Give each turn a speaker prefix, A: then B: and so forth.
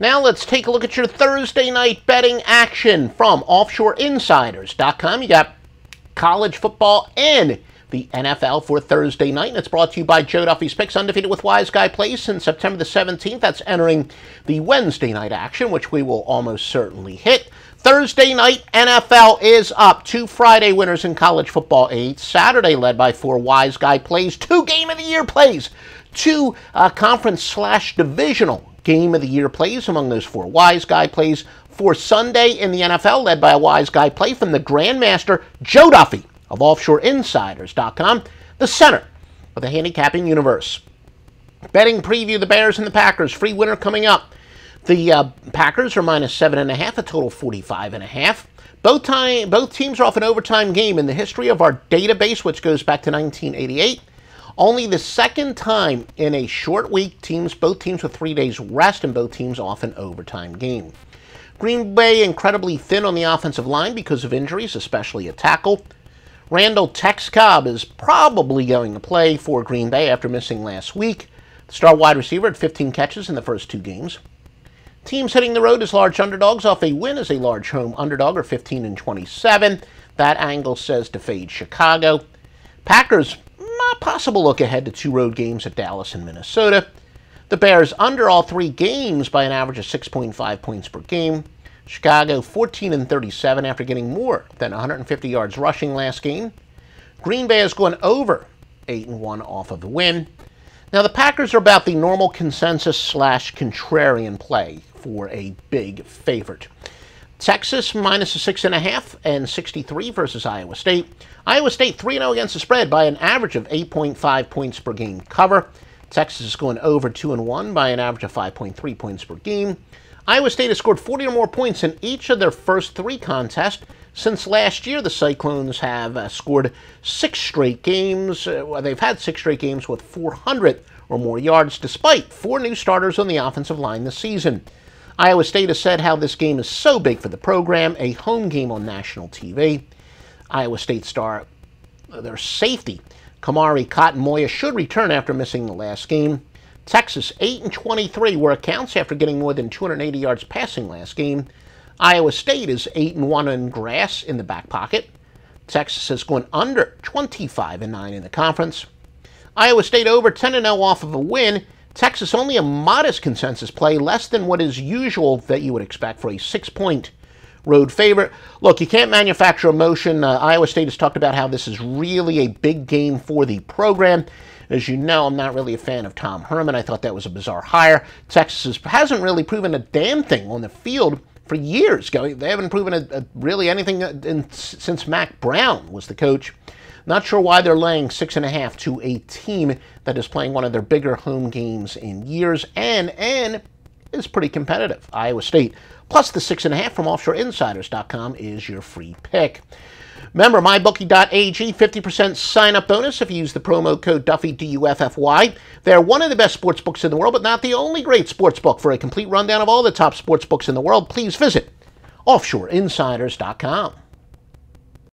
A: Now let's take a look at your Thursday night betting action from offshoreinsiders.com. You got college football and the NFL for Thursday night, and it's brought to you by Joe Duffy's Picks, undefeated with Wise Guy Plays since September the 17th. That's entering the Wednesday night action, which we will almost certainly hit. Thursday night, NFL is up. 2 Friday winners in college football, 8 Saturday led by 4 Wise Guy Plays, 2 Game of the Year plays, 2 conference/divisional Game of the Year plays among those 4 Wise Guy Plays. For Sunday in the NFL, led by a Wise Guy Play from the Grandmaster Joe Duffy of offshoreinsiders.com, the center of the handicapping universe. Betting preview, the Bears and the Packers, free winner coming up. The Packers are -7.5, a total 45.5. Both teams are off an overtime game in the history of our database, which goes back to 1988. Only the second time in a short week, both teams with 3 days rest and both teams off an overtime game. Green Bay incredibly thin on the offensive line because of injuries, especially a tackle. Randall Tex Cobb is probably going to play for Green Bay after missing last week. The star wide receiver had 15 catches in the first 2 games. Teams hitting the road as large underdogs off a win as a large home underdog are 15-27. That angle says to fade Chicago. Packers, possible look ahead to 2 road games at Dallas and Minnesota. The Bears under all 3 games by an average of 6.5 points per game. Chicago 14-37 after getting more than 150 yards rushing last game. Green Bay has gone over 8-1 off of the win. Now the Packers are about the normal consensus/contrarian play for a big favorite. Texas -6.5 and 63 versus Iowa State. Iowa State 3-0 against the spread by an average of 8.5 points per game cover. Texas is going over 2-1 by an average of 5.3 points per game. Iowa State has scored 40 or more points in each of their first 3 contests. Since last year, the Cyclones have scored 6 straight games. They've had 6 straight games with 400 or more yards, despite 4 new starters on the offensive line this season. Iowa State has said how this game is so big for the program, a home game on national TV. Iowa State star, their safety, Kamari Cotton-Moya, should return after missing the last game. Texas 8-23 were accounts after getting more than 280 yards passing last game. Iowa State is 8-1 in grass in the back pocket. Texas has gone under 25-9 in the conference. Iowa State over 10-0 off of a win. Texas only a modest consensus play, less than what is usual that you would expect for a 6-point road favorite. Look, you can't manufacture emotion. Iowa State has talked about how this is really a big game for the program. As you know, I'm not really a fan of Tom Herman. I thought that was a bizarre hire. Texas hasn't really proven a damn thing on the field for years. They haven't proven really anything since Mac Brown was the coach. Not sure why they're laying 6.5 to a team that is playing one of their bigger home games in years and is pretty competitive. Iowa State plus the 6.5 from offshoreinsiders.com is your free pick. Remember, mybookie.ag, 50% sign-up bonus if you use the promo code Duffy, D-U-F-F-Y. They're one of the best sports books in the world, but not the only great sports book. For a complete rundown of all the top sports books in the world, please visit offshoreinsiders.com.